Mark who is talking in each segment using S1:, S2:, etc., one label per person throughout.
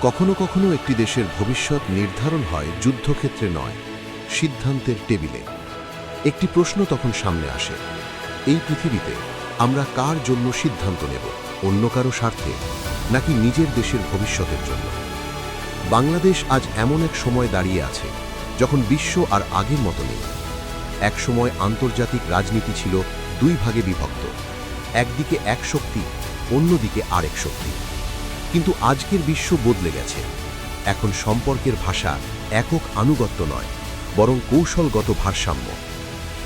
S1: কখনো কখনো একটি দেশের ভবিষ্যৎ নির্ধারণ হয় যুদ্ধক্ষেত্রে নয়, সিদ্ধান্তের টেবিলে। একটি প্রশ্ন তখন সামনে আসে, এই পৃথিবীতে আমরা কার জন্য সিদ্ধান্ত নেব? অন্য কারো স্বার্থে, নাকি নিজের দেশের ভবিষ্যতের জন্য? বাংলাদেশ আজ এমন এক সময় দাঁড়িয়ে আছে যখন বিশ্ব আর আগের মতো নেই। এক সময় আন্তর্জাতিক রাজনীতি ছিল দুই ভাগে বিভক্ত, একদিকে এক শক্তি, অন্যদিকে আরেক শক্তি। কিন্তু আজকের বিশ্ব বদলে গেছে। এখন সম্পর্কের ভাষা একক আনুগত্য নয়, বরং কৌশলগত ভারসাম্য।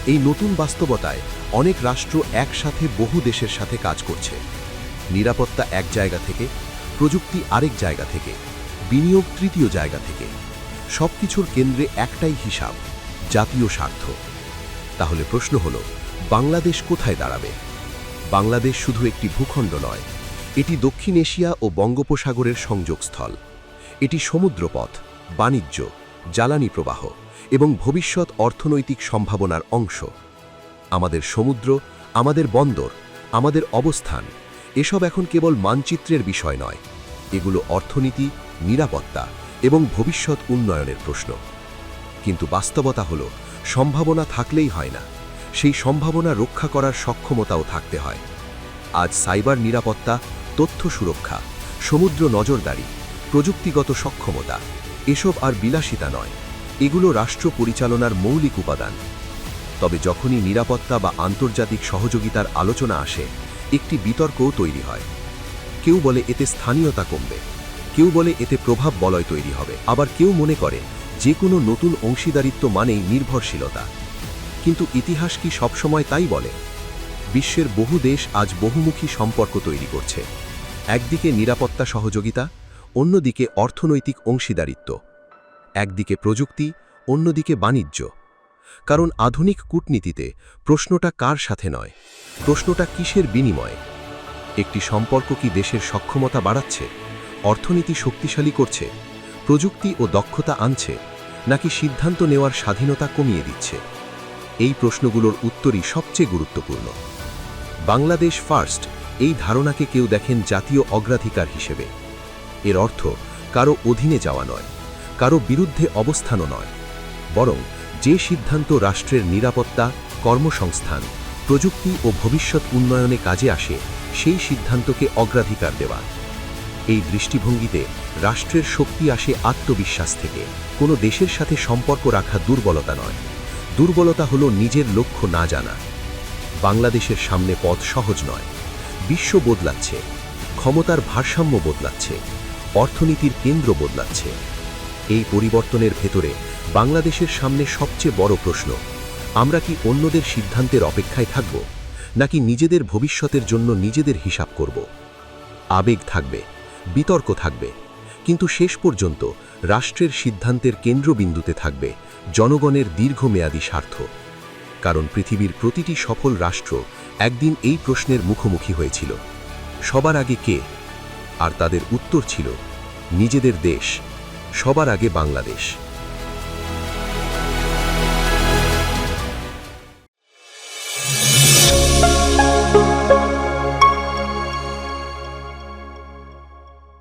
S1: এই নতুন বাস্তবতায় অনেক রাষ্ট্র একসাথে বহু দেশের সাথে কাজ করছে। নিরাপত্তা এক জায়গা থেকে, প্রযুক্তি আরেক জায়গা থেকে, বিনিয়োগ তৃতীয় জায়গা থেকে। সবকিছুর কেন্দ্রে একটাই হিসাব, জাতীয় স্বার্থ। তাহলে প্রশ্ন হলো, বাংলাদেশ কোথায় দাঁড়াবে? বাংলাদেশ শুধু একটি ভূখণ্ড নয়, এটি দক্ষিণ এশিয়া ও বঙ্গোপসাগরের সংযোগস্থল। এটি সমুদ্রপথ, বাণিজ্য, জ্বালানি প্রবাহ এবং ভবিষ্যৎ অর্থনৈতিক সম্ভাবনার অংশ। আমাদের সমুদ্র, আমাদের বন্দর, আমাদের অবস্থান, এসব এখন কেবল মানচিত্রের বিষয় নয়, এগুলো অর্থনীতি, নিরাপত্তা এবং ভবিষ্যৎ উন্নয়নের প্রশ্ন। কিন্তু বাস্তবতা হলো, সম্ভাবনা থাকলেই হয় না, সেই সম্ভাবনা রক্ষা করার সক্ষমতাও থাকতে হয়। আজ সাইবার নিরাপত্তা, তথ্য সুরক্ষা, সমুদ্র নজরদারি, প্রযুক্তিগত সক্ষমতা, এসব আর বিলাসিতা নয়, এগুলো রাষ্ট্র পরিচালনার মৌলিক উপাদান। তবে যখনই নিরাপত্তা বা আন্তর্জাতিক সহযোগিতার আলোচনা আসে, একটি বিতর্কও তৈরি হয়। কেউ বলে এতে স্থানীয়তা কমবে, কেউ বলে এতে প্রভাব বলয় তৈরি হবে, আবার কেউ মনে করে যে কোনো নতুন অংশীদারিত্ব মানেই নির্ভরশীলতা। কিন্তু ইতিহাস কি সবসময় তাই বলে? বিশ্বের বহু দেশ আজ বহুমুখী সম্পর্ক তৈরি করছে। একদিকে নিরাপত্তা সহযোগিতা, অন্যদিকে অর্থনৈতিক অংশীদারিত্ব। একদিকে প্রযুক্তি, অন্যদিকে বাণিজ্য। কারণ আধুনিক কূটনীতিতে প্রশ্নটা কার সাথে নয়, প্রশ্নটা কিসের বিনিময়ে। একটি সম্পর্ক কি দেশের সক্ষমতা বাড়াচ্ছে, অর্থনীতি শক্তিশালী করছে, প্রযুক্তি ও দক্ষতা আনছে, নাকি সিদ্ধান্ত নেওয়ার স্বাধীনতা কমিয়ে দিচ্ছে? এই প্রশ্নগুলোর উত্তরই সবচেয়ে গুরুত্বপূর্ণ। বাংলাদেশ ফার্স্ট, এই ধারণাকে কেউ দেখেন জাতীয় অগ্রাধিকার হিসেবে। এর অর্থ কারো অধীনে যাওয়া নয়, কারো বিরুদ্ধে অবস্থানও নয়, বরং যে সিদ্ধান্ত রাষ্ট্রের নিরাপত্তা, কর্মসংস্থান, প্রযুক্তি ও ভবিষ্যৎ উন্নয়নে কাজে আসে, সেই সিদ্ধান্তকে অগ্রাধিকার দেওয়া। এই দৃষ্টিভঙ্গিতে রাষ্ট্রের শক্তি আসে আত্মবিশ্বাস থেকে। কোনো দেশের সাথে সম্পর্ক রাখা দুর্বলতা নয়, দুর্বলতা হলো নিজের লক্ষ্য না জানা। বাংলাদেশের সামনে পথ সহজ নয়। বিশ্ব বদলাচ্ছে, ক্ষমতার ভারসাম্য বদলাচ্ছে, অর্থনীতির কেন্দ্র বদলাচ্ছে। এই পরিবর্তনের ভেতরে বাংলাদেশের সামনে সবচেয়ে বড় প্রশ্ন, আমরা কি অন্যদের সিদ্ধান্তের অপেক্ষায় থাকব, নাকি নিজেদের ভবিষ্যতের জন্য নিজেদের হিসাব করব? আবেগ থাকবে, বিতর্ক থাকবে, কিন্তু শেষ পর্যন্ত রাষ্ট্রের সিদ্ধান্তের কেন্দ্রবিন্দুতে থাকবে জনগণের দীর্ঘমেয়াদী স্বার্থ। কারণ পৃথিবীর প্রতিটি সফল রাষ্ট্র একদিন এই প্রশ্নের মুখোমুখি হয়েছিল, সবার আগে কে? আর তাদের উত্তর ছিল নিজেদের দেশ, সবার আগে বাংলাদেশ।